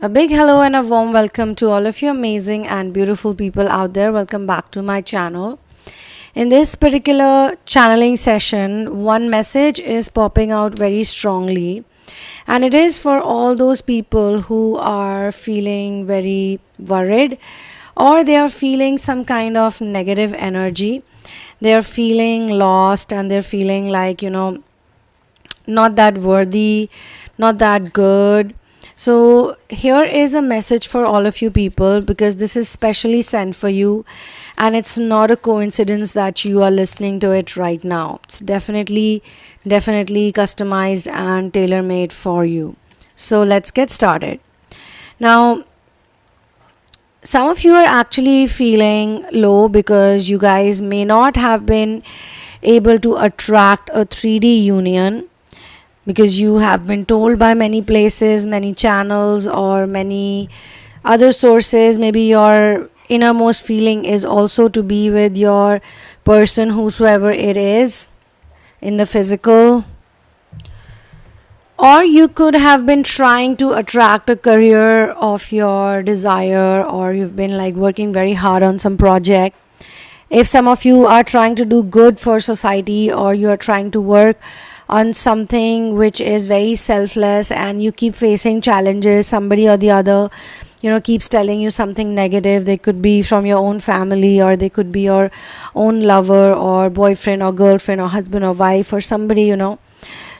A big hello and a warm welcome to all of you amazing and beautiful people out there. Welcome back to my channel. In this particular channeling session, one message is popping out very strongly, and it is for all those people who are feeling very worried or they are feeling some kind of negative energy. They are feeling lost and they're feeling like, not that worthy, not that good. So here is a message for all of you people, because this is specially sent for you, and it's not a coincidence that you are listening to it right now. It's definitely customized and tailor-made for you. So let's get started. Now, some of you are actually feeling low because you guys may not have been able to attract a 3D union, because you have been told by many places, many channels, or many other sources. Maybe your innermost feeling is also to be with your person, whosoever it is, in the physical. Or you could have been trying to attract a career of your desire, or you've been like working very hard on some project. If some of you are trying to do good for society, or you are trying to work on something which is very selfless and you keep facing challenges, somebody or the other keeps telling you something negative. They could be from your own family, or they could be your own lover or boyfriend or girlfriend or husband or wife or somebody.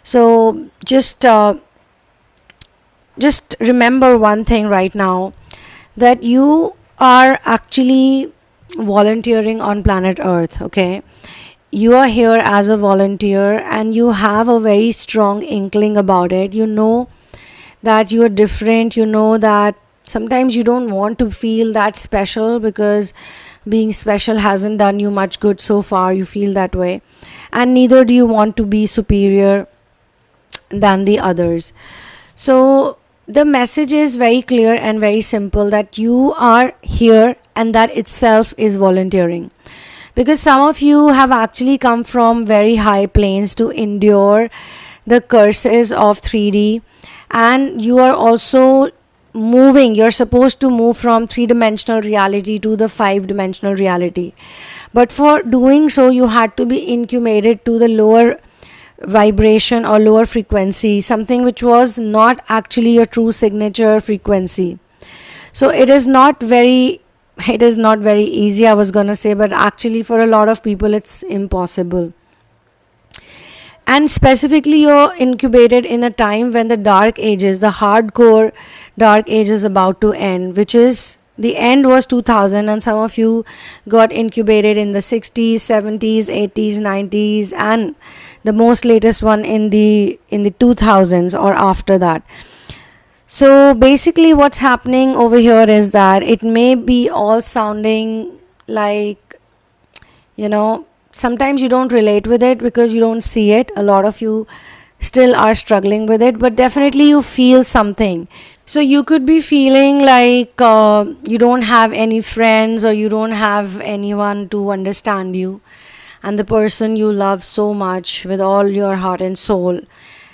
So just remember one thing right now, that you are actually volunteering on planet Earth. Okay, you are here as a volunteer and you have a very strong inkling about it. You know that you are different. You know that sometimes you don't want to feel that special, because being special hasn't done you much good so far. You feel that way, and neither do you want to be superior than the others. So the message is very clear and very simple, that you are here, and that itself is volunteering. Because some of you have actually come from very high planes to endure the curses of 3D, and you are also moving. You're supposed to move from 3-dimensional reality to the 5-dimensional reality, but for doing so you had to be incubated to the lower vibration or lower frequency, something which was not actually a true signature frequency. So it is not very easy, I was gonna say, but actually for a lot of people it's impossible. And specifically, you're incubated in a time when the dark ages, the hardcore dark age, is about to end, which is the end was 2000, and some of you got incubated in the 60s, 70s, 80s, 90s, and the most latest one in the 2000s or after that. So basically what's happening over here is that it may be all sounding like, sometimes you don't relate with it because you don't see it. A lot of you still are struggling with it, but definitely you feel something. So you could be feeling like you don't have any friends, or you don't have anyone to understand you, and the person you love so much with all your heart and soul.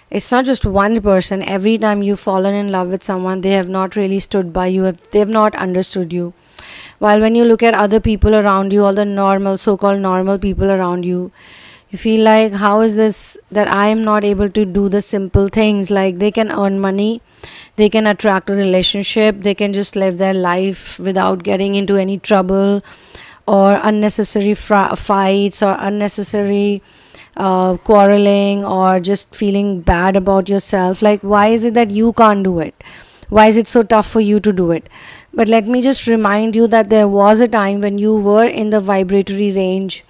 It's not just one person. Every time you've fallen in love with someone, they have not really stood by you. They have not understood you. While when you look at other people around you, all the normal, so-called normal people around you, you feel like, how is this that I am not able to do the simple things? Like, they can earn money, they can attract a relationship, they can just live their life without getting into any trouble or unnecessary fights or unnecessary quarreling, or just feeling bad about yourself. Like, why is it that you can't do it? Why is it so tough for you to do it? But let me just remind you that there was a time when you were in the vibratory range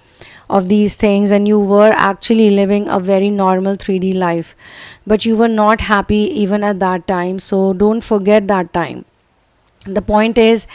of these things, and you were actually living a very normal 3D life, but you were not happy even at that time. So don't forget that time. The point is,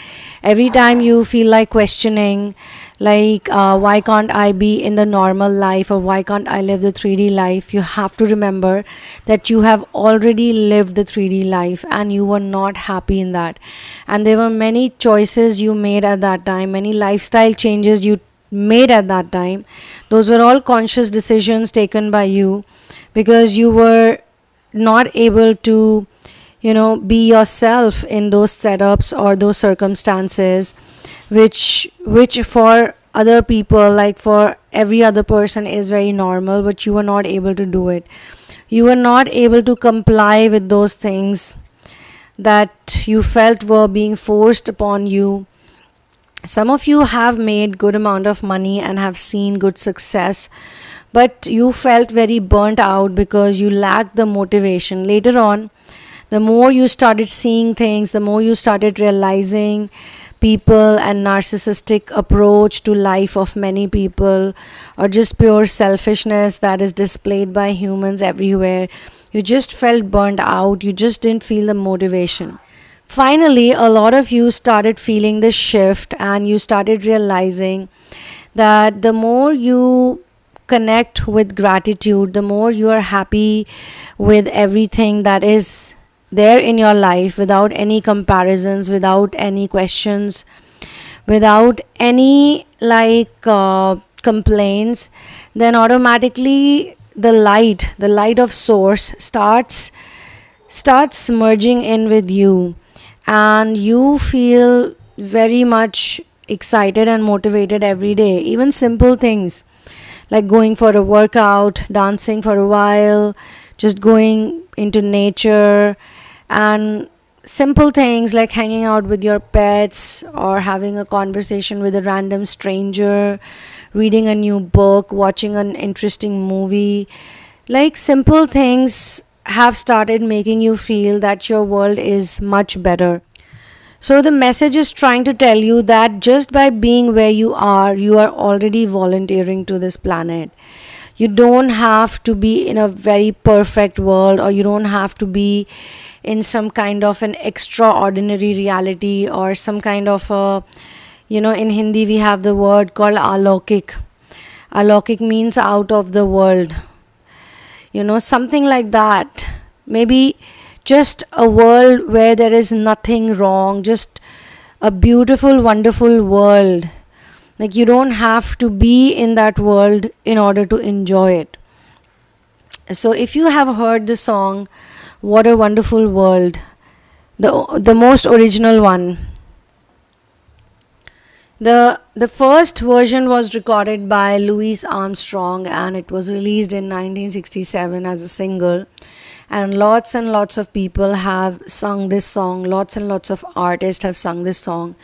every time you feel like questioning, like why can't I be in the normal life, or why can't I live the 3D life, you have to remember that you have already lived the 3D life and you were not happy in that. And there were many choices you made at that time, many lifestyle changes you made at that time. Those were all conscious decisions taken by you, because you were not able to be yourself in those setups or those circumstances which for other people, like for every other person, is very normal, but you were not able to do it. You were not able to comply with those things that you felt were being forced upon you. Some of you have made good amount of money and have seen good success, but you felt very burnt out because you lacked the motivation. Later on, the more you started seeing things, the more you started realizing people and narcissistic approach to life of many people, or just pure selfishness that is displayed by humans everywhere. You just felt burnt out. You just didn't feel the motivation. Finally, a lot of you started feeling this shift, and you started realizing that the more you connect with gratitude, the more you are happy with everything that is there in your life, without any comparisons, without any questions, without any complaints, then automatically the light of source starts merging in with you, and you feel very much excited and motivated every day. Even simple things like going for a workout, dancing for a while, just going into nature, and simple things like hanging out with your pets or having a conversation with a random stranger, reading a new book, watching an interesting movie. Like simple things have started making you feel that your world is much better. So the message is trying to tell you that just by being where you are already volunteering to this planet. You don't have to be in a very perfect world, or you don't have to be in some kind of an extraordinary reality, or some kind of a, in Hindi we have the word called alaukik. Alaukik means out of the world. Something like that. Maybe just a world where there is nothing wrong, just a beautiful, wonderful world. Like you don't have to be in that world in order to enjoy it. So if you have heard the song What a Wonderful World, the most original one, the first version was recorded by Louis Armstrong, and it was released in 1967 as a single. And lots of people have sung this song. Lots and lots of artists have sung this song.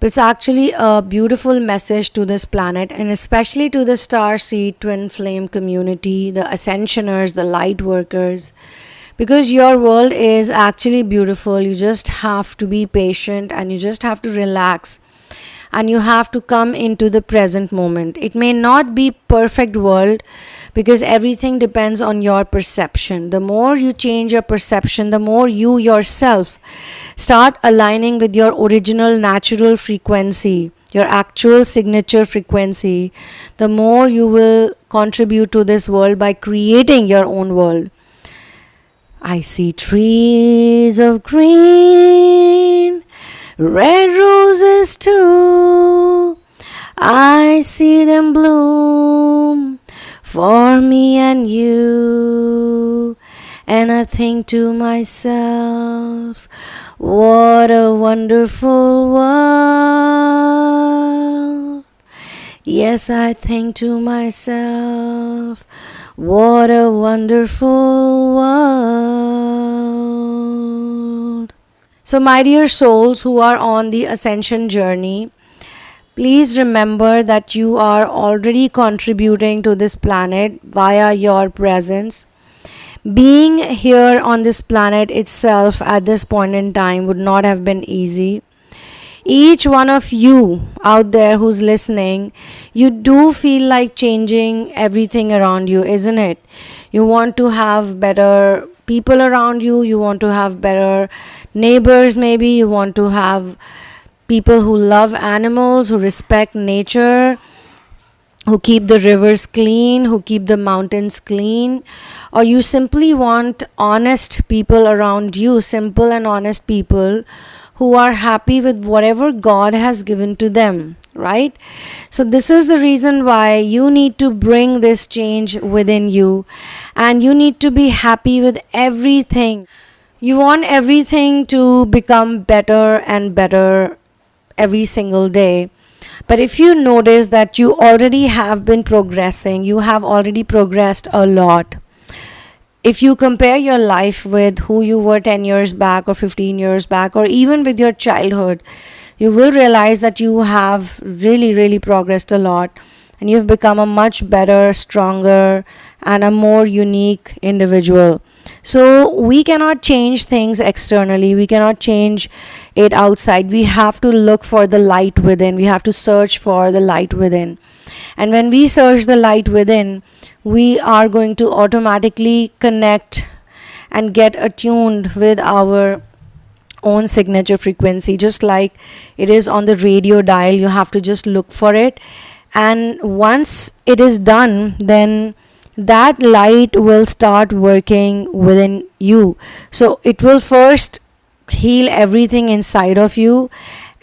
But it's actually a beautiful message to this planet, and especially to the Starseed Twinflame community, the Ascensioners, the light workers. Because your world is actually beautiful. You just have to be patient, and you just have to relax. And you have to come into the present moment. It may not be perfect world, because everything depends on your perception. The more you change your perception, the more you yourself start aligning with your original natural frequency, your actual signature frequency, the more you will contribute to this world by creating your own world. I see trees of green, red roses too. I see them bloom for me and you. And I think to myself, what a wonderful world. Yes, I think to myself, what a wonderful world. So my dear souls who are on the ascension journey, please remember that you are already contributing to this planet via your presence. Being here on this planet itself at this point in time would not have been easy. Each one of you out there who's listening, you do feel like changing everything around you, isn't it? You want to have better people around you. You want to have better neighbors, maybe. You want to have people who love animals, who respect nature, who keep the rivers clean, who keep the mountains clean. Or you simply want honest people around you, simple and honest people who are happy with whatever God has given to them, right? So this is the reason why you need to bring this change within you, and you need to be happy with everything. You want everything to become better and better every single day. But if you notice that you already have been progressing, you have already progressed a lot. If you compare your life with who you were 10 years back or 15 years back, or even with your childhood, you will realize that you have really, really progressed a lot, and you've become a much better, stronger, and a more unique individual. So we cannot change things externally, we cannot change it outside. We have to look for the light within, we have to search for the light within. And when we search the light within, we are going to automatically connect and get attuned with our own signature frequency. Just like it is on the radio dial, you have to just look for it, and once it is done, then that light will start working within you. So it will first heal everything inside of you,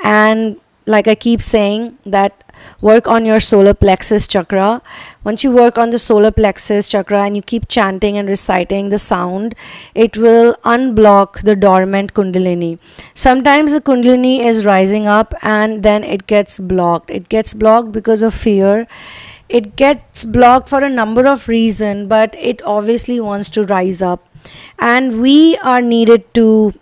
and like I keep saying, that work on your solar plexus chakra. Once you work on the solar plexus chakra and you keep chanting and reciting the sound, it will unblock the dormant kundalini. Sometimes the kundalini is rising up and then it gets blocked. It gets blocked because of fear. It gets blocked for a number of reasons, but it obviously wants to rise up. And we are needed to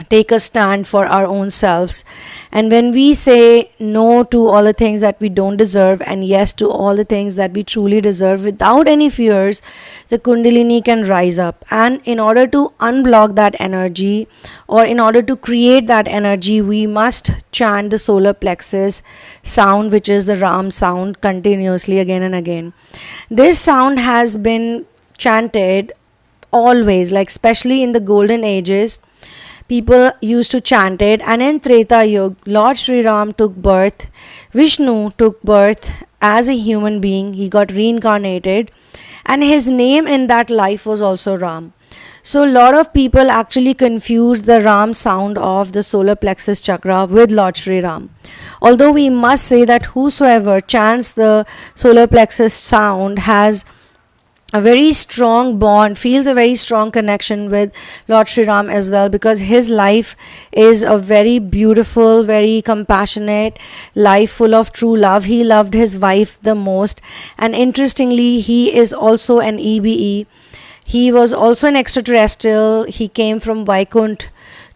take a stand for our own selves. And when we say no to all the things that we don't deserve and yes to all the things that we truly deserve without any fears, the kundalini can rise up. And in order to unblock that energy, or in order to create that energy, we must chant the solar plexus sound, which is the Ram sound, continuously again and again. This sound has been chanted always, like especially in the golden ages, people used to chant it. And in Treta Yuga, Lord Sri Ram took birth, Vishnu took birth as a human being, he got reincarnated, and his name in that life was also Ram. So a lot of people actually confuse the Ram sound of the solar plexus chakra with Lord Sri Ram. Although we must say that whosoever chants the solar plexus sound has a very strong bond, feels a very strong connection with Lord Sri Ram as well, because his life is a very beautiful, very compassionate life full of true love. He loved his wife the most, and interestingly, he is also an EBE. He was also an extraterrestrial. He came from Vaikunt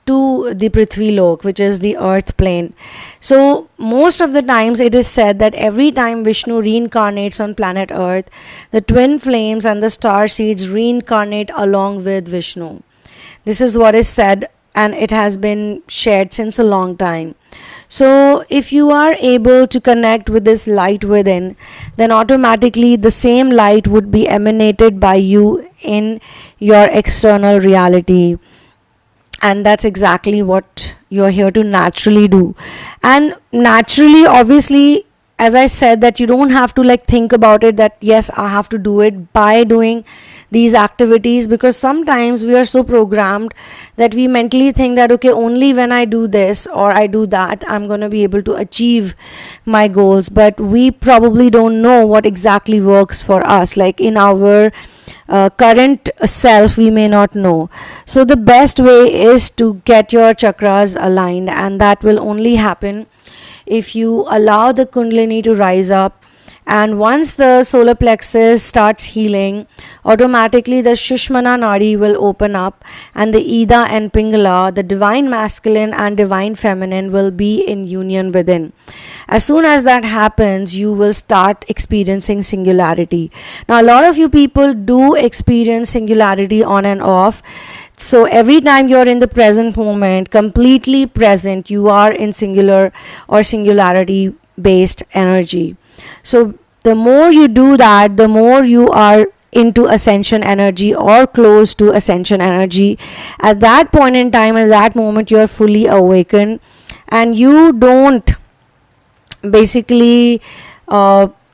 to the Prithvi Lok, which is the earth plane. So most of the times it is said that every time Vishnu reincarnates on planet earth, the twin flames and the star seeds reincarnate along with Vishnu. This is what is said, and it has been shared since a long time. So if you are able to connect with this light within, then automatically the same light would be emanated by you in your external reality. And that's exactly what you're here to naturally do. And naturally, obviously, as I said, that you don't have to like think about it that yes, I have to do it by doing these activities, because sometimes we are so programmed that we mentally think that okay, only when I do this or I do that, I'm going to be able to achieve my goals. But we probably don't know what exactly works for us, like in our current self we may not know. So the best way is to get your chakras aligned, and that will only happen if you allow the kundalini to rise up. And once the solar plexus starts healing, automatically the Shushmana Nadi will open up, and the Ida and Pingala, the divine masculine and divine feminine, will be in union within. As soon as that happens, you will start experiencing singularity. Now, a lot of you people do experience singularity on and off. So every time you're in the present moment, completely present, you are in singular or singularity based energy. So the more you do that, the more you are into ascension energy or close to ascension energy. At that point in time, at that moment, you are fully awakened, and you don't basically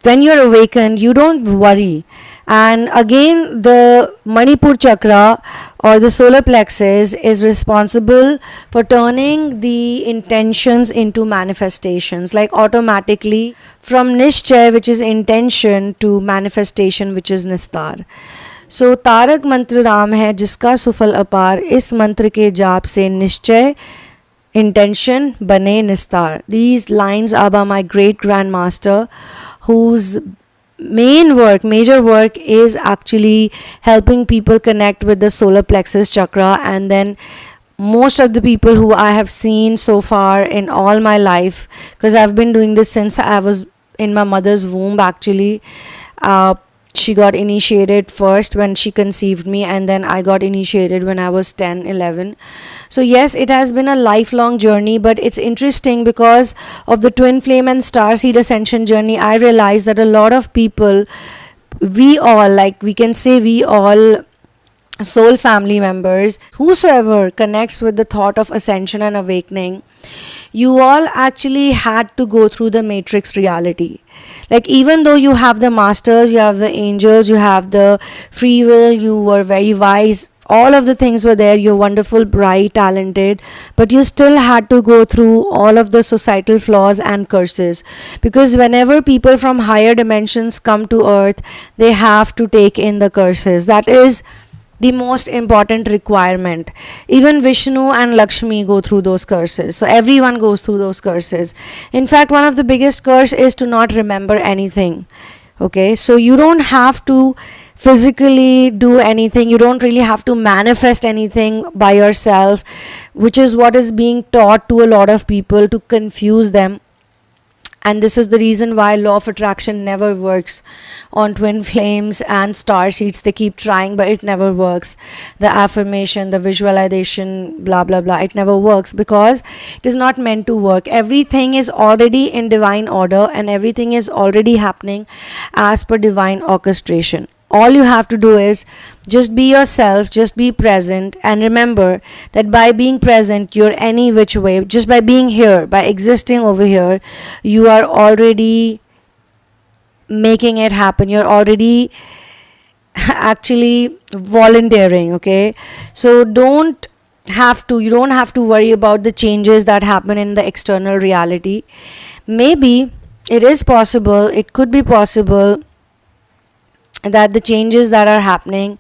when you're awakened, you don't worry. And again, the Manipur chakra or the solar plexus is responsible for turning the intentions into manifestations, like automatically from Nishchay, which is intention, to manifestation, which is Nistar. सो तारक मंत्र राम है जिसका सुफल अपार, इस मंत्र के जाप से निश्चय intention bane nistar. These lines are by my great grandmaster, whose major work is actually helping people connect with the solar plexus chakra. And then most of the people who I have seen so far in all my life, because I've been doing this since I was in my mother's womb actually. She got initiated first when she conceived me, and then I got initiated when I was 10, 11. So yes, it has been a lifelong journey, but it's interesting because of the twin flame and starseed ascension journey. I realized that a lot of people, we all soul family members, whosoever connects with the thought of ascension and awakening, you all actually had to go through the matrix reality. Like, even though you have the masters, you have the angels, you have the free will, you were very wise, all of the things were there, you're wonderful, bright, talented, but you still had to go through all of the societal flaws and curses. Because whenever people from higher dimensions come to earth, they have to take in the curses. That is the most important requirement. Even Vishnu and Lakshmi go through those curses. So everyone goes through those curses. In fact, one of the biggest curse is to not remember anything. Okay, so you don't have to physically do anything, you don't really have to manifest anything by yourself, which is what is being taught to a lot of people to confuse them. And this is the reason why law of attraction never works on twin flames and star seeds. They keep trying, but it never works. The affirmation, the visualization, blah blah blah, it never works because it is not meant to work. Everything is already in divine order and everything is already happening as per divine orchestration. All you have to do is just be yourself, just be present, and remember that by being present, you're any which way. Just by being here, by existing over here, you are already making it happen. You're already actually volunteering, okay? So you don't have to worry about the changes that happen in the external reality. Maybe it is possible, it could be possible that the changes that are happening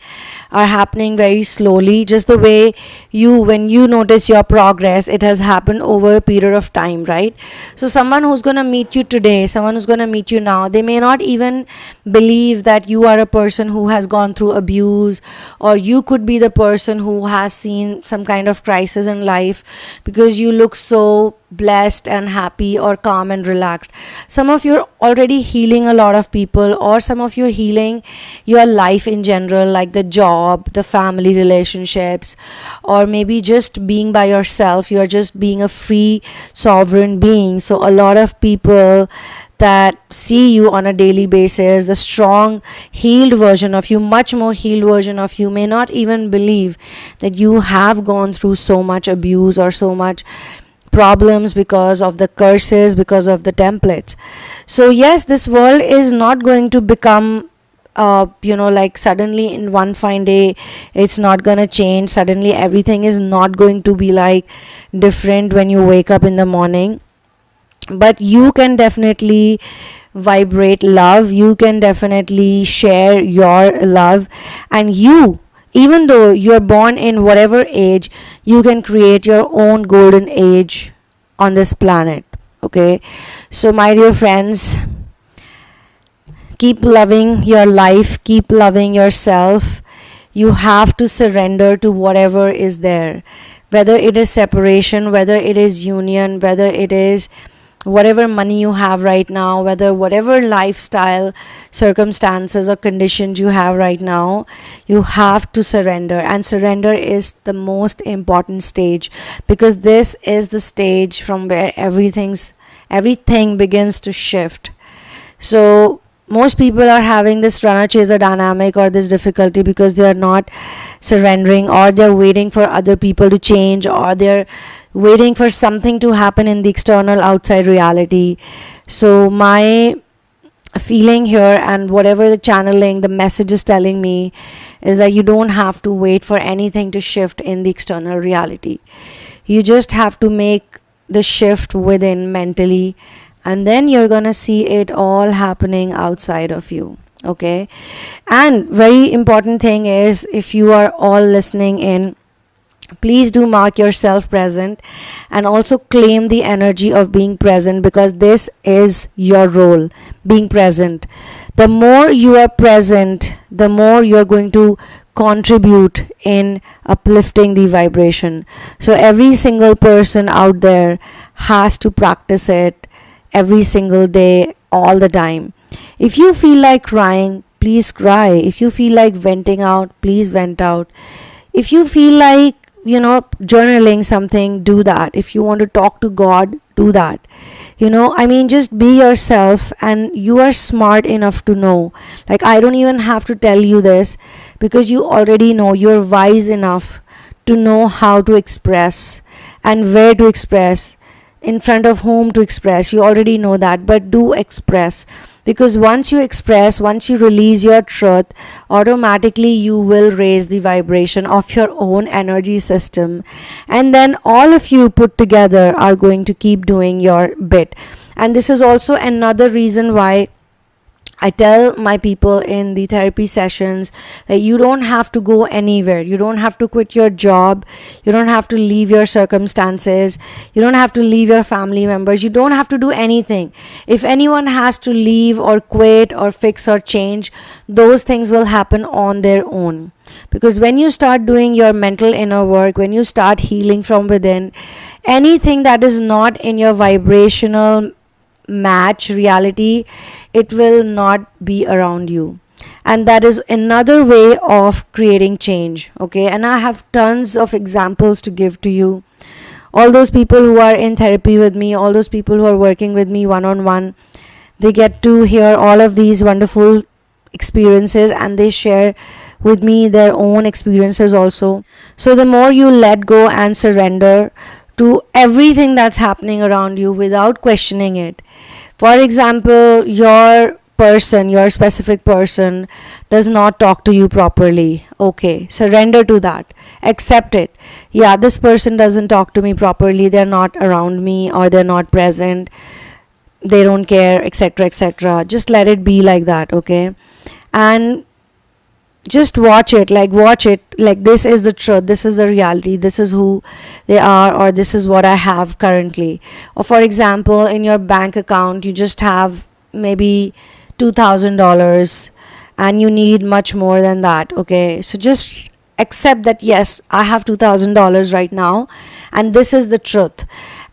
very slowly, just the way when you notice your progress, it has happened over a period of time, right? So someone who's going to meet you today, someone who's going to meet you now, they may not even believe that you are a person who has gone through abuse, or you could be the person who has seen some kind of crisis in life, because you look so blessed and happy or calm and relaxed. Some of you are already healing a lot of people, or some of you are healing your life in general, like the job, the family relationships, or maybe just being by yourself. You are just being a free sovereign being. So a lot of people that see you on a daily basis, the strong healed version of you, much more healed version of you, may not even believe that you have gone through so much abuse or so much problems because of the curses, because of the templates. So yes, this world is not going to become like suddenly in one fine day it's not gonna change. Suddenly everything is not going to be like different when you wake up in the morning, but you can definitely vibrate love, you can definitely share your love, and you, even though you're born in whatever age, you can create your own golden age on this planet. Okay, so my dear friends, keep loving your life, keep loving yourself. You have to surrender to whatever is there, whether it is separation, whether it is union, whether it is whatever money you have right now, whatever lifestyle circumstances or conditions you have right now, you have to surrender. And surrender is the most important stage, because this is the stage from where everything begins to shift. So most people are having this runner chaser dynamic or this difficulty because they are not surrendering, or they're waiting for other people to change, or they're waiting for something to happen in the external outside reality. So my feeling here, and whatever the channeling, the message is telling me, is that you don't have to wait for anything to shift in the external reality. You just have to make the shift within mentally, and then you're gonna see it all happening outside of you. Okay. And very important thing is, if you are all listening in, please do mark yourself present and also claim the energy of being present, because this is your role, being present. The more you are present, the more you're going to contribute in uplifting the vibration. So every single person out there has to practice it every single day, all the time. If you feel like crying, please cry. If you feel like venting out, please vent out. If you feel like, journaling something, do that. If you want to talk to God, do that. Just be yourself, and you are smart enough to know. Like, I don't even have to tell you this, because you already know. You're wise enough to know how to express and where to express, in front of whom to express. You already know that, but do express, because once you express, once you release your truth, automatically you will raise the vibration of your own energy system, and then all of you put together are going to keep doing your bit. And this is also another reason why I tell my people in the therapy sessions that you don't have to go anywhere. You don't have to quit your job. You don't have to leave your circumstances. You don't have to leave your family members. You don't have to do anything. If anyone has to leave or quit or fix or change, those things will happen on their own. Because when you start doing your mental inner work, when you start healing from within, anything that is not in your vibrational match reality, it will not be around you. And that is another way of creating change. Okay, and I have tons of examples to give to you. All those people who are in therapy with me, all those people who are working with me one on one, they get to hear all of these wonderful experiences, and they share with me their own experiences also. So the more you let go and surrender to everything that's happening around you without questioning it. For example, your specific person does not talk to you properly. Okay, surrender to that. Accept it. Yeah, this person doesn't talk to me properly. They're not around me, or they're not present. They don't care, etc., etc. Just let it be like that, okay? And just watch it like this is the truth, this is the reality, this is who they are, or this is what I have currently. Or for example, in your bank account you just have maybe $2,000 and you need much more than that. Okay, so just accept that yes, I have $2,000 right now, and this is the truth.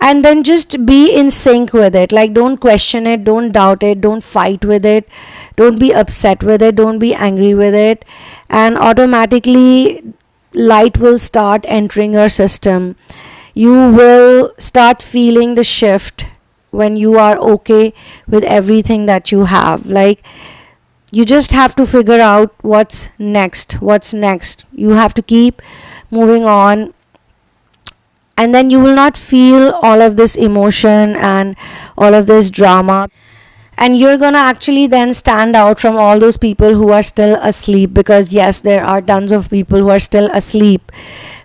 And then just be in sync with it. Like, don't question it, don't doubt it, don't fight with it, don't be upset with it, don't be angry with it, and automatically light will start entering your system. You will start feeling the shift when you are okay with everything that you have. Like, you just have to figure out what's next. You have to keep moving on, and then you will not feel all of this emotion and all of this drama, and you're gonna actually then stand out from all those people who are still asleep. Because yes, there are tons of people who are still asleep.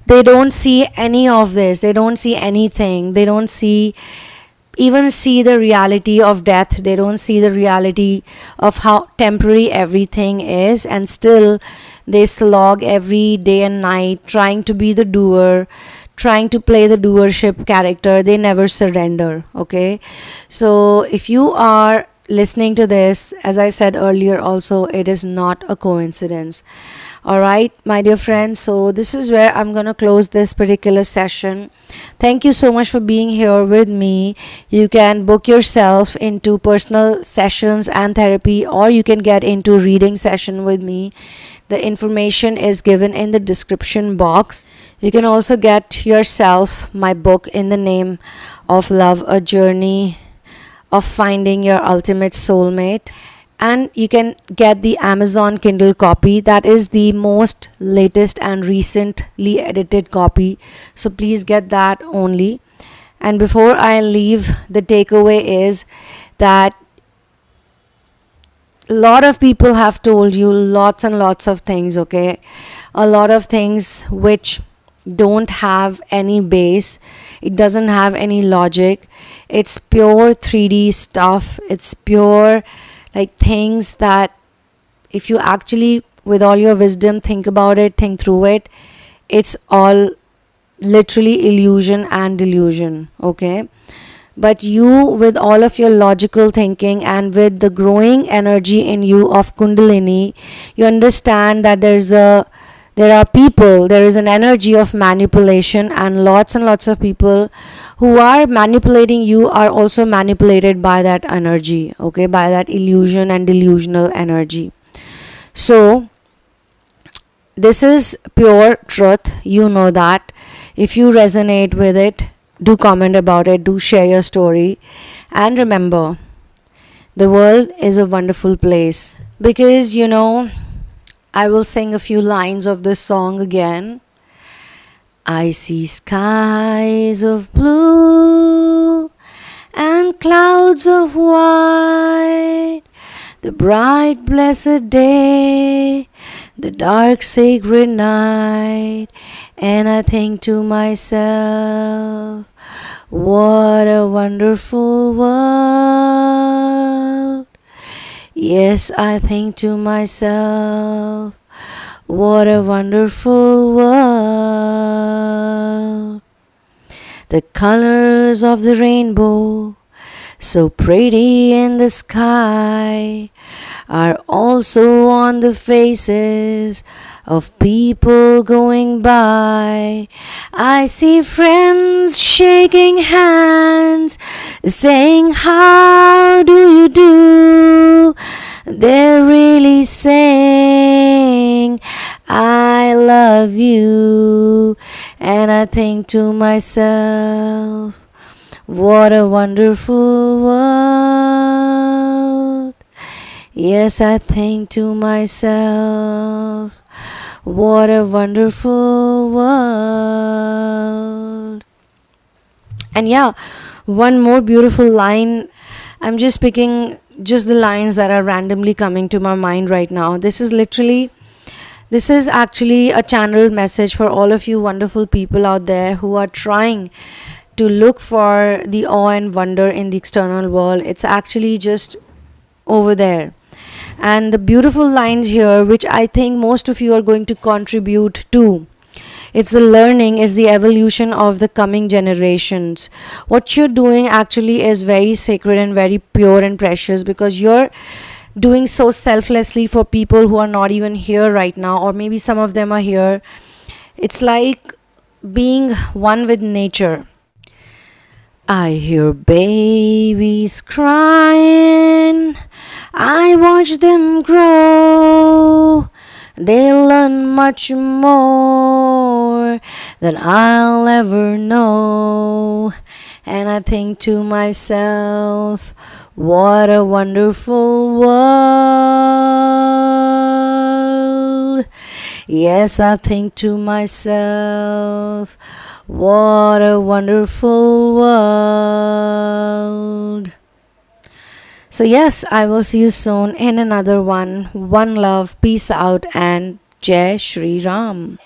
They don't see any of this, they don't see anything, they don't even see the reality of death. They don't see the reality of how temporary everything is, and still they slog every day and night trying to be the doer, trying to play the doership character. They never surrender. Okay, so if you are listening to this, as I said earlier also, it is not a coincidence. All right, my dear friends, so this is where I'm going to close this particular session. Thank you so much for being here with me. You can book yourself into personal sessions and therapy, or you can get into reading session with me. The information is given in the description box. You can also get yourself my book in the name of Love, a Journey of Finding Your Ultimate Soulmate. And you can get the Amazon Kindle copy. That is the most latest and recently edited copy. So please get that only. And before I leave, the takeaway is that a lot of people have told you lots and lots of things, okay? A lot of things which don't have any base. It doesn't have any logic. It's pure 3D stuff. It's pure like things that if you actually, with all your wisdom, think about it, think through it, it's all literally illusion and delusion, okay? But you, with all of your logical thinking and with the growing energy in you of Kundalini, you understand that there is an energy of manipulation, and lots of people who are manipulating you are also manipulated by that energy, okay, by that illusion and delusional energy. So this is pure truth, you know that. If you resonate with it, do comment about it, do share your story, and remember, the world is a wonderful place. Because, you know, I will sing a few lines of this song again. I see skies of blue and clouds of white, the bright blessed day, the dark sacred night, and I think to myself, what a wonderful world. Yes, I think to myself, what a wonderful world. The colors of the rainbow, so pretty in the sky, are also on the faces of people going by. I see friends shaking hands, saying, how do you do? They're really saying, I love you. And I think to myself, what a wonderful world. Yes, I think to myself, what a wonderful world. And yeah, one more beautiful line. I'm just picking just the lines that are randomly coming to my mind right now. This is actually a channeled message for all of you wonderful people out there who are trying to look for the awe and wonder in the external world. It's actually just over there. And the beautiful lines here, which I think most of you are going to contribute to, it's the learning, is the evolution of the coming generations. What you're doing actually is very sacred and very pure and precious, because you're doing so selflessly for people who are not even here right now, or maybe some of them are here. It's like being one with nature. I hear babies crying, I watch them grow. They learn much more than I'll ever know. And I think to myself, what a wonderful world. Yes, I think to myself, what a wonderful world. So yes, I will see you soon in another one. One love, peace out, and Jai Shri Ram.